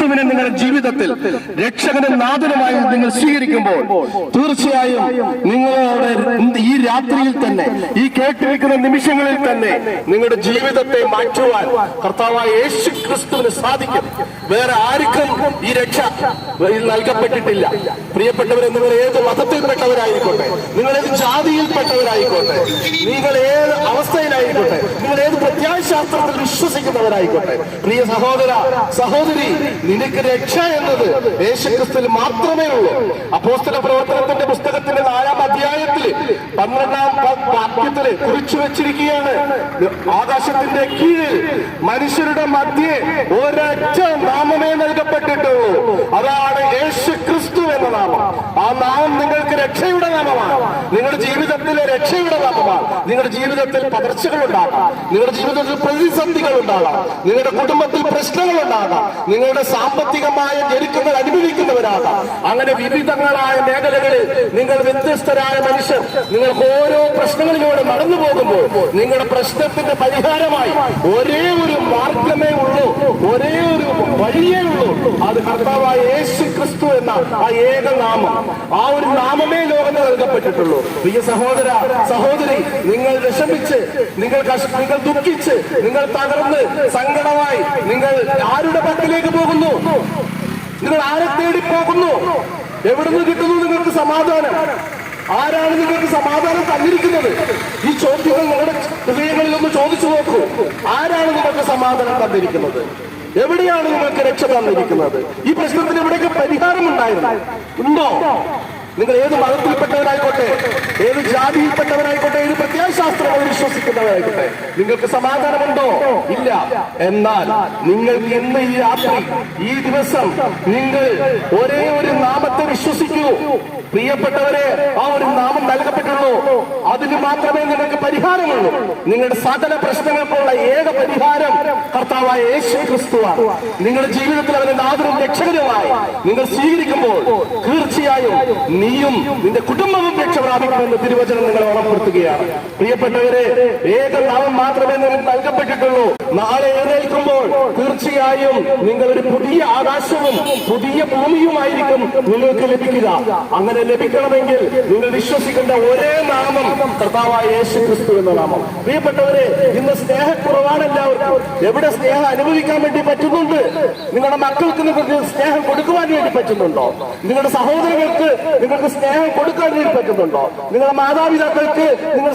ക്രിസ്തുവിനെ നിങ്ങളുടെ ജീവിതത്തിൽ രക്ഷകനും നാഥനുമായി നിങ്ങൾ സ്വീകരിക്കുമ്പോൾ തീർച്ചയായും നിങ്ങളോട് ഈ രാത്രിയിൽ തന്നെ, ഈ കേട്ടിരിക്കുന്ന നിമിഷങ്ങളിൽ തന്നെ നിങ്ങളുടെ ജീവിതത്തെ മാറ്റുവാൻ കർത്താവായ യേശു ക്രിസ്തുവിന് സാധിക്കും. വേറെ ആർക്കും ഈ രക്ഷ നൽകപ്പെട്ടിട്ടില്ല. പ്രിയപ്പെട്ടവരെ, നിങ്ങൾ ഏത് മതത്തിൽപ്പെട്ടവരായിക്കോട്ടെ, നിങ്ങൾ ഏത് ജാതിയിൽപ്പെട്ടവരായിക്കോട്ടെ, നിങ്ങൾ ഏത് അവസ്ഥയിലായിക്കോട്ടെ, നിങ്ങൾ ഏത് പ്രത്യാശാസ്ത്രത്തിൽ വിശ്വസിക്കുന്നവരായിക്കോട്ടെ, പ്രിയ സഹോദര സഹോദരി, നിനക്ക് രക്ഷ എന്നത് യേശുക്രിസ്തുവിൽ മാത്രമേ ഉള്ളൂ. അപ്പോസ്തല പ്രവർത്തനത്തിന്റെ പുസ്തകത്തിന്റെ 4-ാം അധ്യായത്തിൽ 12-ാം വാക്യത്തിൽ കുറിച്ചു വെച്ചിരിക്കുകയാണ്, ആകാശത്തിന്റെ കീഴിൽ മനുഷ്യരുടെ മധ്യേ ഒരൊറ്റ നാമമേ നൽകപ്പെട്ടിട്ടുള്ളൂ, അതാണ് യേശുക്രിസ്തു എന്ന നാമം. ആ നാമം നിങ്ങൾക്ക് രക്ഷയുടെ നാമമാണ്. നിങ്ങളുടെ ജീവിതത്തിലെ രക്ഷയുടെ നാമമാണ്. നിങ്ങളുടെ ജീവിതത്തിൽ പകർച്ചകൾ ഉണ്ടാകാം, നിങ്ങളുടെ ജീവിതത്തിൽ പ്രതിസന്ധികൾ ഉണ്ടാകാം, നിങ്ങളുടെ കുടുംബത്തിൽ പ്രശ്നങ്ങൾ ഉണ്ടാകാം, നിങ്ങളുടെ സാമ്പത്തികമായ ഞെരുക്കങ്ങൾ അനുഭവിക്കുന്നവരാകാം. അങ്ങനെ വിവിധങ്ങളായ മേഖലകളിൽ നിങ്ങൾ വ്യത്യസ്തരായ മനുഷ്യർ, നിങ്ങൾക്ക് ഓരോ പ്രശ്നങ്ങളിലൂടെ നടന്നു പോകുമ്പോൾ നിങ്ങളുടെ പ്രശ്നത്തിന്റെ പരിഹാരമായി ഒരേ ഒരു മാർഗമേ ഉള്ളൂ, ഒരേ ഒരു വഴിയേ ഉള്ളൂ. അത് കർത്താവായ യേശു ക്രിസ്തു എന്ന ആ ഏക നാമം. ആ ഒരു നാമമേ ലോകത്ത് നൽകപ്പെട്ടിട്ടുള്ളൂ. പ്രിയ സഹോദര സഹോദരി, നിങ്ങൾ വിഷമിച്ച്, നിങ്ങൾ ദുഃഖിച്ച്, നിങ്ങൾ തകർന്ന് സങ്കടമായി നിങ്ങൾ ആരുടെ പക്കലേക്ക് പോകുന്നു? നിങ്ങൾ ആരെ തേടി പോകുന്നു? എവിടുന്ന് കിട്ടുന്നു നിങ്ങൾക്ക് സമാധാനം? ആരാണ് നിങ്ങൾക്ക് സമാധാനം തന്നിരിക്കുന്നത്? ഈ ചോദ്യങ്ങൾ നിങ്ങളുടെ ഹൃദയങ്ങളിൽ ഒന്ന് ചോദിച്ചു നോക്കൂ. ആരാണ് നിങ്ങൾക്ക് സമാധാനം തന്നിരിക്കുന്നത്? എവിടെയാണ് നിങ്ങൾക്ക് രക്ഷ തന്നിരിക്കുന്നത്? ഈ പ്രശ്നത്തിന് എവിടെയൊക്കെ പരിഹാരം ഉണ്ടോ? നിങ്ങൾ ഏത് മതത്തിൽപ്പെട്ടവരായിക്കോട്ടെ, ഏത് ജാതിയിൽപ്പെട്ടവരായിക്കോട്ടെ, ഏത് പ്രത്യയശാസ്ത്രങ്ങൾ വിശ്വസിക്കുന്നവരായിക്കോട്ടെ, നിങ്ങൾക്ക് സമാധാനമുണ്ടോ? ഇല്ല. എന്നാൽ നിങ്ങൾക്ക് ഇന്ന് ഈ രാത്രി, ഈ ദിവസം നിങ്ങൾ ഒരേ ഒരു നാമത്തെ വിശ്വസിക്കൂ. പ്രിയപ്പെട്ടവരെ, ആ ഒരു നാമം നൽകപ്പെട്ടുള്ളൂ. അതിന് മാത്രമേ നിങ്ങൾക്ക് പരിഹാരമുള്ളൂ. നിങ്ങളുടെ സകല പ്രശ്നങ്ങൾക്കുള്ള ഏക പരിഹാരം കർത്താവായ യേശു ക്രിസ്തുവാണ്. നിങ്ങളുടെ ജീവിതത്തിൽ അവന്റെ നാഥനും രക്ഷകനുമായി നിങ്ങൾ സ്വീകരിക്കുമ്പോൾ തീർച്ചയായും നീയും നിന്റെ കുടുംബവും രക്ഷ പ്രാപിക്കുമെന്ന് തിരുവചനം നിങ്ങളെ ഓർമ്മപ്പെടുത്തുകയാണ്. പ്രിയപ്പെട്ടവരെ, ഏക നാമം മാത്രമേ നിങ്ങൾക്ക് നൽകപ്പെട്ടിട്ടുള്ളൂ. നാളെ എഴുന്നേൽക്കുമ്പോൾ തീർച്ചയായും നിങ്ങളൊരു പുതിയ ആകാശവും പുതിയ ഭൂമിയുമായിരിക്കും നിങ്ങൾക്ക് ലഭിക്കുക. അങ്ങനെ ലഭിക്കണമെങ്കിൽ നിങ്ങൾ വിശ്വസിക്കേണ്ട ഒരേ നാമം കർത്താവായ യേശു ക്രിസ്തു എന്ന നാമം. പ്രിയപ്പെട്ടവരെ, ഇന്ന് സ്നേഹക്കുറവാണ് എല്ലാവർക്കും. എവിടെ സ്നേഹം അനുഭവിക്കാൻ വേണ്ടി പറ്റുന്നുണ്ട്? നിങ്ങളുടെ മക്കൾക്ക് നിങ്ങൾക്ക് സ്നേഹം കൊടുക്കുവാൻ വേണ്ടി പറ്റുന്നുണ്ടോ? നിങ്ങളുടെ സഹോദരങ്ങൾക്ക് നിങ്ങൾക്ക് സ്നേഹം കൊടുക്കാൻ വേണ്ടി പറ്റുന്നുണ്ടോ? നിങ്ങളുടെ മാതാപിതാക്കൾക്ക് നിങ്ങൾ